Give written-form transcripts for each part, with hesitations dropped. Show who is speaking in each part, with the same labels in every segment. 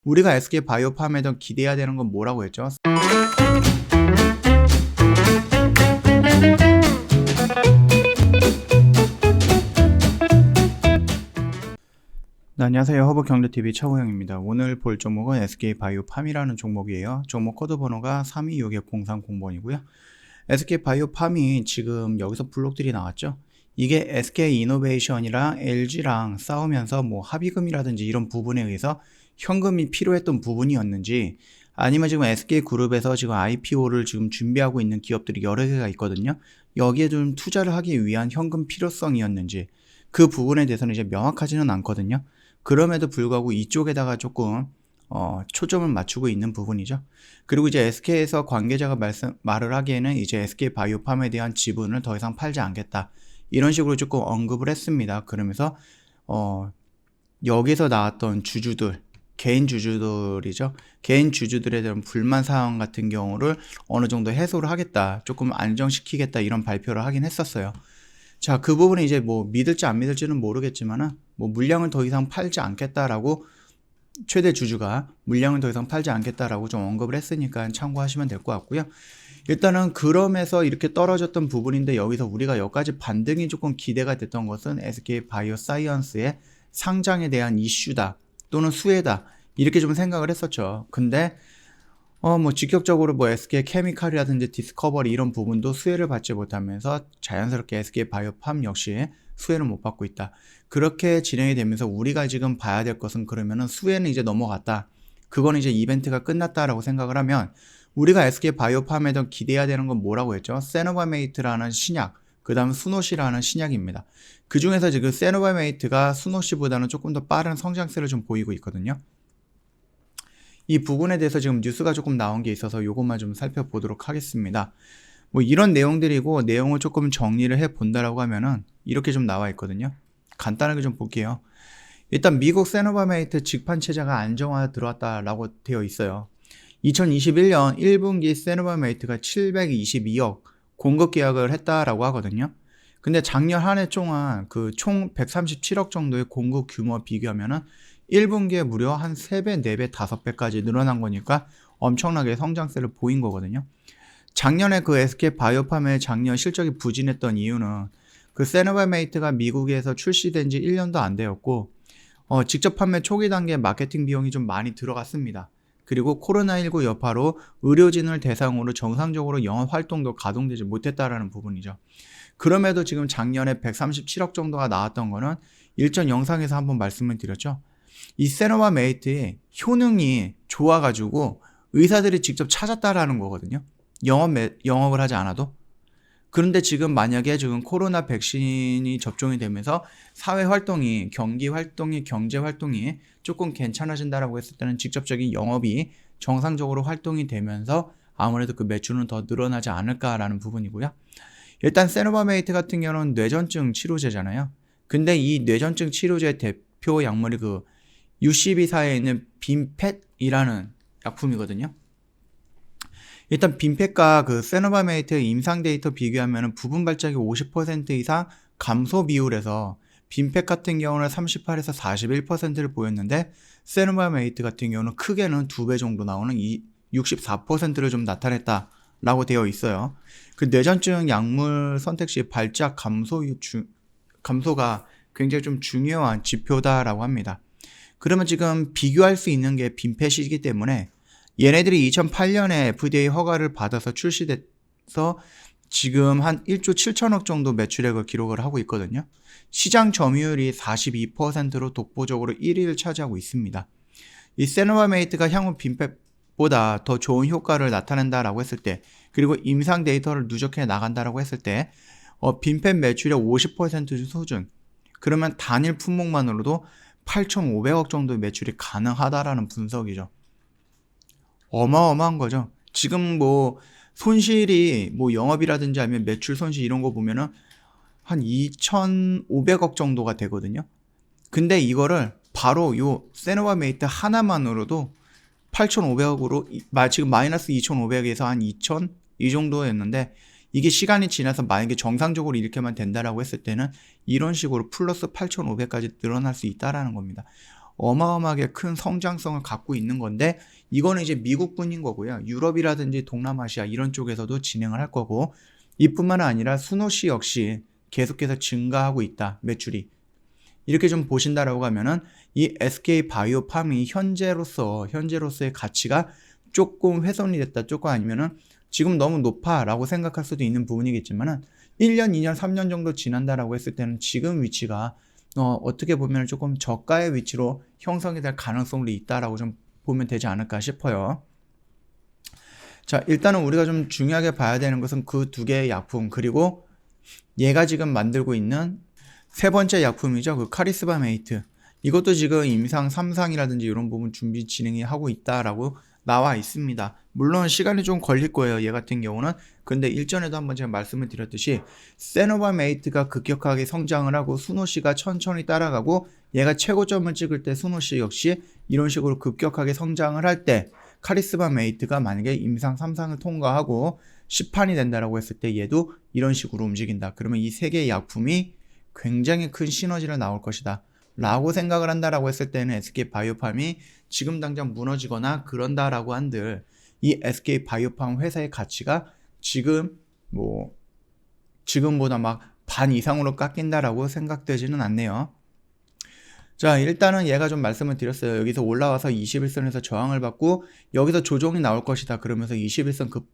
Speaker 1: 우리가 SK 바이오팜에서 기대해야 되는 건 뭐라고 했죠? 네, 안녕하세요. 허브경제TV 최호영입니다. 오늘 볼 종목은 SK 바이오팜이라는 종목이에요. 종목 코드 번호가 32610300번이고요. SK 바이오팜이 지금 여기서 블록들이 나왔죠. 이게 SK 이노베이션이랑 LG랑 싸우면서 뭐 합의금이라든지 이런 부분에 의해서 현금이 필요했던 부분이었는지, 아니면 지금 SK그룹에서 지금 IPO를 지금 준비하고 있는 기업들이 여러 개가 있거든요. 여기에 좀 투자를 하기 위한 현금 필요성이었는지, 그 부분에 대해서는 이제 명확하지는 않거든요. 그럼에도 불구하고 이쪽에다가 조금 초점을 맞추고 있는 부분이죠. 그리고 이제 SK에서 관계자가 말을 하기에는 이제 SK 바이오팜에 대한 지분을 더 이상 팔지 않겠다, 이런 식으로 조금 언급을 했습니다. 그러면서 여기서 나왔던 주주들, 개인 주주들이죠. 개인 주주들에 대한 불만 사항 같은 경우를 어느 정도 해소를 하겠다, 조금 안정시키겠다, 이런 발표를 하긴 했었어요. 자, 그 부분은 이제 뭐 믿을지 안 믿을지는 모르겠지만은 뭐 물량을 더 이상 팔지 않겠다라고, 최대 주주가 물량을 더 이상 팔지 않겠다라고 좀 언급을 했으니까 참고하시면 될 것 같고요. 일단은 그럼에서 이렇게 떨어졌던 부분인데, 여기서 우리가 여기까지 반등이 조금 기대가 됐던 것은 SK 바이오사이언스의 상장에 대한 이슈다 또는 수혜다, 이렇게 좀 생각을 했었죠. 근데 뭐 직접적으로 뭐 SK 케미칼이라든지 디스커버리 이런 부분도 수혜를 받지 못하면서 자연스럽게 SK 바이오팜 역시 수혜를 못 받고 있다. 그렇게 진행이 되면서 우리가 지금 봐야 될 것은, 그러면은 수혜는 이제 넘어갔다, 그건 이제 이벤트가 끝났다라고 생각을 하면, 우리가 SK 바이오팜에서 기대해야 되는 건 뭐라고 했죠? 세노바메이트라는 신약, 그 다음 수노시라는 신약입니다. 그 중에서 지금 세노바메이트가 수노시보다는 조금 더 빠른 성장세를 좀 보이고 있거든요. 이 부분에 대해서 지금 뉴스가 조금 나온 게 있어서 이것만 좀 살펴보도록 하겠습니다. 뭐 이런 내용들이고, 내용을 조금 정리를 해 본다라고 하면은 이렇게 좀 나와 있거든요. 간단하게 좀 볼게요. 일단 미국 세노바메이트 직판 체제가 안정화 들어왔다라고 되어 있어요. 2021년 1분기 세노바메이트가 722억 공급 계약을 했다라고 하거든요. 근데 작년 한 해 동안 그 총 137억 정도의 공급 규모 비교하면은 1분기에 무려 한 3배, 4배, 5배까지 늘어난 거니까 엄청나게 성장세를 보인 거거든요. 작년에 그 SK 바이오팜의 작년 실적이 부진했던 이유는 그 세노바메이트가 미국에서 출시된 지 1년도 안 되었고, 직접 판매 초기 단계 마케팅 비용이 좀 많이 들어갔습니다. 그리고 코로나19 여파로 의료진을 대상으로 정상적으로 영업 활동도 가동되지 못했다라는 부분이죠. 그럼에도 지금 작년에 137억 정도가 나왔던 거는 일전 영상에서 한번 말씀을 드렸죠. 이 세노바메이트의 효능이 좋아가지고 의사들이 직접 찾았다라는 거거든요. 영업을 하지 않아도. 그런데 지금 만약에 지금 코로나 백신이 접종이 되면서 사회 활동이, 경기 활동이, 경제 활동이 조금 괜찮아진다라고 했을 때는 직접적인 영업이 정상적으로 활동이 되면서 아무래도 그 매출은 더 늘어나지 않을까라는 부분이고요. 일단 세노바메이트 같은 경우는 뇌전증 치료제잖아요. 근데 이 뇌전증 치료제 대표 약물이 그 UCB사에 있는 빈펫이라는 약품이거든요. 일단 빈펫과 그 세노바메이트의 임상 데이터 비교하면 부분 발작이 50% 이상 감소 비율에서 빈펫 같은 경우는 38에서 41%를 보였는데, 세노바메이트 같은 경우는 크게는 2배 정도 나오는 64%를 좀 나타냈다라고 되어 있어요. 그 뇌전증 약물 선택 시 발작 감소가 굉장히 좀 중요한 지표다라고 합니다. 그러면 지금 비교할 수 있는 게 빈펫이기 때문에, 얘네들이 2008년에 FDA 허가를 받아서 출시돼서 지금 한 1조 7천억 정도 매출액을 기록을 하고 있거든요. 시장 점유율이 42%로 독보적으로 1위를 차지하고 있습니다. 이 세노바메이트가 향후 빈펫보다 더 좋은 효과를 나타낸다라고 했을 때, 그리고 임상 데이터를 누적해 나간다라고 했을 때, 빈펫 매출의 50% 수준, 그러면 단일 품목만으로도 8,500억 정도의 매출이 가능하다라는 분석이죠. 어마어마한 거죠. 지금 뭐 손실이 뭐 영업이라든지 아니면 매출 손실 이런 거 보면은 한 2,500억 정도가 되거든요. 근데 이거를 바로 요 세노바메이트 하나만으로도 8,500억으로 지금 마이너스 2,500에서 한 2,000 이 정도였는데, 이게 시간이 지나서 만약에 정상적으로 이렇게만 된다라고 했을 때는 이런 식으로 플러스 8,500까지 늘어날 수 있다라는 겁니다. 어마어마하게 큰 성장성을 갖고 있는 건데 이거는 이제 미국뿐인 거고요. 유럽이라든지 동남아시아 이런 쪽에서도 진행을 할 거고 이뿐만 아니라 수노시 역시 계속해서 증가하고 있다. 매출이. 이렇게 좀 보신다라고 하면은 이 SK 바이오팜이 현재로서의 가치가 조금 훼손이 됐다. 조금 아니면은 지금 너무 높아라고 생각할 수도 있는 부분이겠지만은 1년, 2년, 3년 정도 지난다라고 했을 때는 지금 위치가 어떻게 보면 조금 저가의 위치로 형성이 될 가능성이 있다라고 좀 보면 되지 않을까 싶어요. 자, 일단은 우리가 좀 중요하게 봐야 되는 것은 그 두 개의 약품, 그리고 얘가 지금 만들고 있는 세 번째 약품이죠. 그 카리스마 메이트. 이것도 지금 임상 3상이라든지 이런 부분 준비 진행이 하고 있다라고 나와 있습니다. 물론 시간이 좀 걸릴 거예요. 얘 같은 경우는. 근데 일전에도 한번 제가 말씀을 드렸듯이 세노바 메이트가 급격하게 성장을 하고 수노시가 천천히 따라가고 얘가 최고점을 찍을 때 수노시 역시 이런 식으로 급격하게 성장을 할 때 카리스마 메이트가 만약에 임상 3상을 통과하고 시판이 된다라고 했을 때 얘도 이런 식으로 움직인다. 그러면 이 세 개의 약품이 굉장히 큰 시너지를 나올 것이다 라고 생각을 한다라고 했을 때는 SK 바이오팜이 지금 당장 무너지거나 그런다라고 한들 이 SK 바이오팜 회사의 가치가 지금보다 막 반 이상으로 깎인다라고 생각되지는 않네요. 자, 일단은 얘가 좀 말씀을 드렸어요. 여기서 올라와서 21선에서 저항을 받고 여기서 조정이 나올 것이다. 그러면서 21선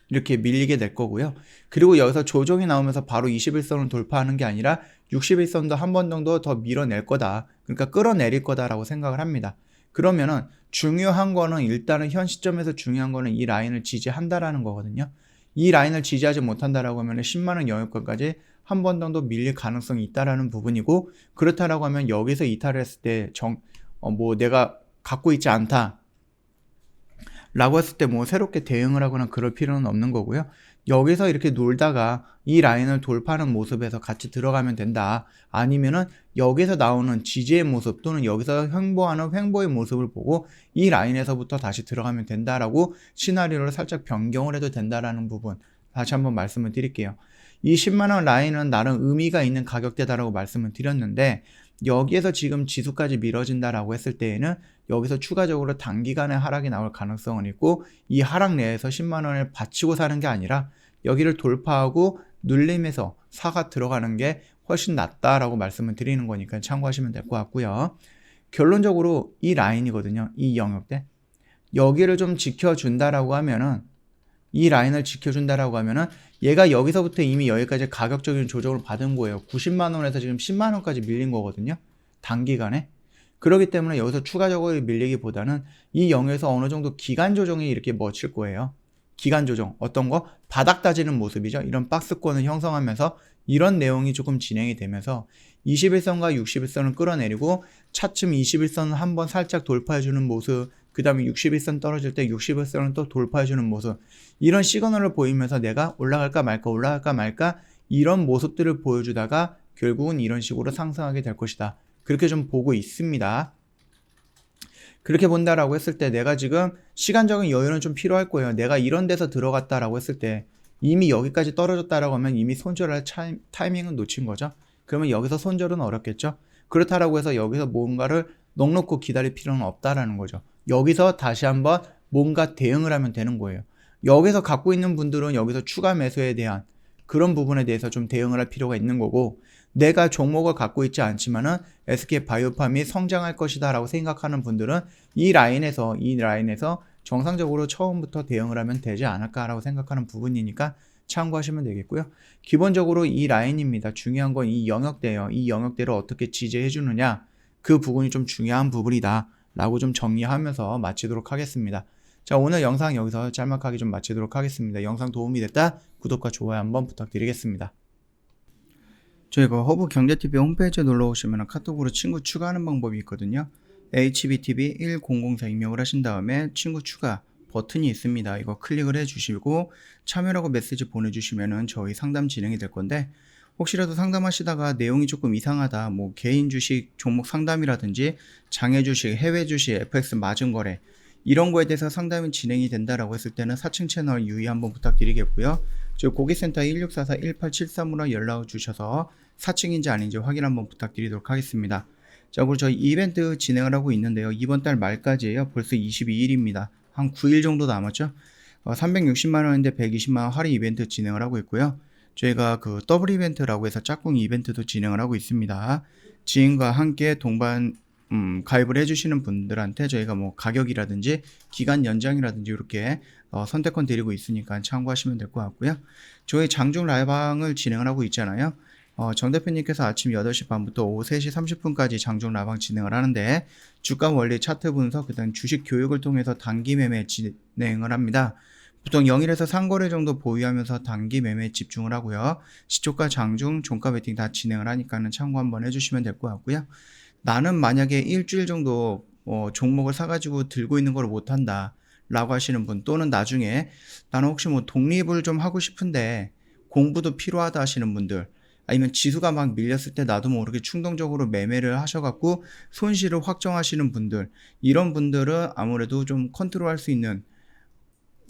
Speaker 1: 이렇게 밀리게 될 거고요. 그리고 여기서 조정이 나오면서 바로 21선을 돌파하는 게 아니라 61선도 한 번 정도 더 밀어낼 거다. 그러니까 끌어내릴 거다라고 생각을 합니다. 그러면은 중요한 거는 일단은 현 시점에서 중요한 거는 이 라인을 지지한다라는 거거든요. 이 라인을 지지하지 못한다라고 하면 10만원 영역권까지 한 번 정도 밀릴 가능성이 있다라는 부분이고, 그렇다라고 하면 여기서 이탈을 했을 때 내가 갖고 있지 않다 라고 했을 때 새롭게 대응을 하거나 그럴 필요는 없는 거고요. 여기서 이렇게 놀다가 이 라인을 돌파하는 모습에서 같이 들어가면 된다. 아니면은 여기서 나오는 지지의 모습 또는 여기서 횡보하는 횡보의 모습을 보고 이 라인에서부터 다시 들어가면 된다라고 시나리오를 살짝 변경을 해도 된다라는 부분 다시 한번 말씀을 드릴게요. 이 10만원 라인은 나름 의미가 있는 가격대다라고 말씀을 드렸는데 여기에서 지금 지수까지 미뤄진다라고 했을 때에는 여기서 추가적으로 단기간에 하락이 나올 가능성은 있고, 이 하락 내에서 10만원을 받치고 사는 게 아니라 여기를 돌파하고 눌림에서 사가 들어가는 게 훨씬 낫다라고 말씀을 드리는 거니까 참고하시면 될 것 같고요. 결론적으로 이 라인이거든요. 이 영역대. 여기를 좀 지켜준다라고 하면은, 이 라인을 지켜준다라고 하면은 얘가 여기서부터 이미 여기까지 가격적인 조정을 받은 거예요. 90만원에서 지금 10만원까지 밀린 거거든요. 단기간에. 그렇기 때문에 여기서 추가적으로 밀리기보다는 이 영역에서 어느 정도 기간 조정이 이렇게 멋질 거예요. 기간 조정. 어떤 거? 바닥 다지는 모습이죠. 이런 박스권을 형성하면서 이런 내용이 조금 진행이 되면서 21선과 61선을 끌어내리고 차츰 21선을 한번 살짝 돌파해주는 모습, 그 다음에 61선 떨어질 때 61선을 또 돌파해주는 모습, 이런 시그널을 보이면서 내가 올라갈까 말까 이런 모습들을 보여주다가 결국은 이런 식으로 상승하게 될 것이다. 그렇게 좀 보고 있습니다. 그렇게 본다라고 했을 때 내가 지금 시간적인 여유는 좀 필요할 거예요. 내가 이런 데서 들어갔다라고 했을 때 이미 여기까지 떨어졌다라고 하면 이미 손절할 타이밍은 놓친 거죠. 그러면 여기서 손절은 어렵겠죠. 그렇다라고 해서 여기서 뭔가를 넉넉히 기다릴 필요는 없다라는 거죠. 여기서 다시 한번 뭔가 대응을 하면 되는 거예요. 여기서 갖고 있는 분들은 여기서 추가 매수에 대한 그런 부분에 대해서 좀 대응을 할 필요가 있는 거고, 내가 종목을 갖고 있지 않지만은 SK 바이오팜이 성장할 것이다 라고 생각하는 분들은 이 라인에서 정상적으로 처음부터 대응을 하면 되지 않을까라고 생각하는 부분이니까 참고하시면 되겠고요. 기본적으로 이 라인입니다. 중요한 건 이 영역대예요. 이 영역대를 어떻게 지지해 주느냐, 그 부분이 좀 중요한 부분이다 라고 좀 정리하면서 마치도록 하겠습니다. 자, 오늘 영상 여기서 짤막하게 좀 마치도록 하겠습니다. 영상 도움이 됐다? 구독과 좋아요 한번 부탁드리겠습니다. 저희가 허브 경제TV 홈페이지에 놀러 오시면 카톡으로 친구 추가하는 방법이 있거든요. HBTV1004 입력을 하신 다음에 친구 추가 버튼이 있습니다. 이거 클릭을 해 주시고 참여라고 메시지 보내주시면 저희 상담 진행이 될 건데, 혹시라도 상담하시다가 내용이 조금 이상하다, 개인 주식 종목 상담이라든지 장외 주식, 해외 주식, FX 마진 거래 이런 거에 대해서 상담이 진행이 된다라고 했을 때는 4층 채널 유의 한번 부탁드리겠고요. 저희 고객센터 1644-1873으로 연락을 주셔서 4층인지 아닌지 확인 한번 부탁드리도록 하겠습니다. 자, 그리고 저희 이벤트 진행을 하고 있는데요. 이번 달 말까지예요. 벌써 22일입니다. 한 9일 정도 남았죠. 360만 원인데 120만 원 할인 이벤트 진행을 하고 있고요. 저희가 그 더블 이벤트라고 해서 짝꿍 이벤트도 진행을 하고 있습니다. 지인과 함께 동반 가입을 해주시는 분들한테 저희가 뭐 가격이라든지 기간 연장이라든지 이렇게 선택권 드리고 있으니까 참고하시면 될 것 같고요. 저희 장중 라방을 진행을 하고 있잖아요. 정 대표님께서 아침 8시 반부터 오후 3시 30분까지 장중 라방 진행을 하는데 주가 원리 차트 분석, 그다음 주식 교육을 통해서 단기 매매 진행을 합니다. 보통 0일에서 상거래 정도 보유하면서 단기 매매에 집중을 하고요. 시초가, 장중, 종가 베팅 다 진행을 하니까는 참고 한번 해주시면 될 것 같고요. 나는 만약에 일주일 정도 종목을 사가지고 들고 있는 걸 못한다 라고 하시는 분, 또는 나중에 나는 혹시 뭐 독립을 좀 하고 싶은데 공부도 필요하다 하시는 분들, 아니면 지수가 막 밀렸을 때 나도 모르게 충동적으로 매매를 하셔갖고 손실을 확정하시는 분들, 이런 분들은 아무래도 좀 컨트롤할 수 있는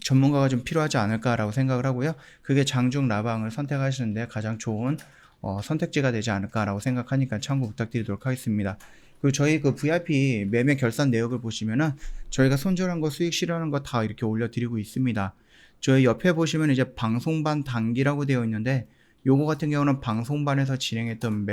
Speaker 1: 전문가가 좀 필요하지 않을까라고 생각을 하고요. 그게 장중 라방을 선택하시는데 가장 좋은 선택지가 되지 않을까라고 생각하니까 참고 부탁드리도록 하겠습니다. 그리고 저희 그 VIP 매매 결산 내역을 보시면은 저희가 손절한 거, 수익 실현한 거 다 이렇게 올려드리고 있습니다. 저희 옆에 보시면 이제 방송반 단기라고 되어 있는데 요거 같은 경우는 방송반에서 진행했던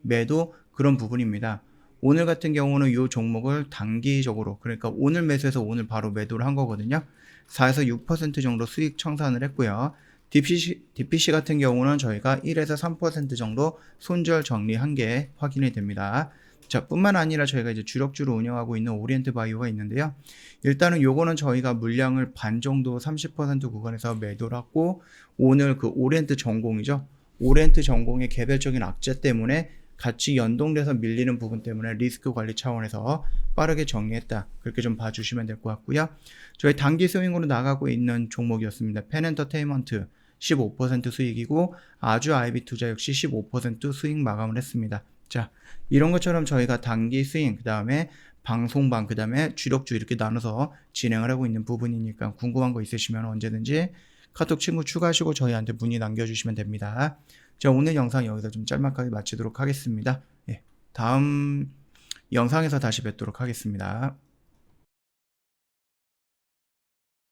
Speaker 1: 매도 그런 부분입니다. 오늘 같은 경우는 이 종목을 단기적으로, 그러니까 오늘 매수해서 오늘 바로 매도를 한 거거든요. 4에서 6% 정도 수익 청산을 했고요. DPC 같은 경우는 저희가 1에서 3% 정도 손절 정리한 게 확인이 됩니다. 자, 뿐만 아니라 저희가 이제 주력주로 운영하고 있는 오리엔트 바이오가 있는데요. 일단은 요거는 저희가 물량을 반 정도 30% 구간에서 매도를 하고, 오늘 그 오리엔트 전공이죠. 오리엔트 전공의 개별적인 악재 때문에 같이 연동돼서 밀리는 부분 때문에 리스크 관리 차원에서 빠르게 정리했다. 그렇게 좀 봐주시면 될 것 같고요. 저희 단기 스윙으로 나가고 있는 종목이었습니다. 펜엔터테인먼트 15% 수익이고, 아주 아이비 투자 역시 15% 수익 마감을 했습니다. 자, 이런 것처럼 저희가 단기 스윙, 그 다음에 방송반, 그 다음에 주력주 이렇게 나눠서 진행을 하고 있는 부분이니까 궁금한 거 있으시면 언제든지 카톡 친구 추가하시고 저희한테 문의 남겨주시면 됩니다. 자, 오늘 영상 여기서 좀 짤막하게 마치도록 하겠습니다. 예, 다음 영상에서 다시 뵙도록 하겠습니다.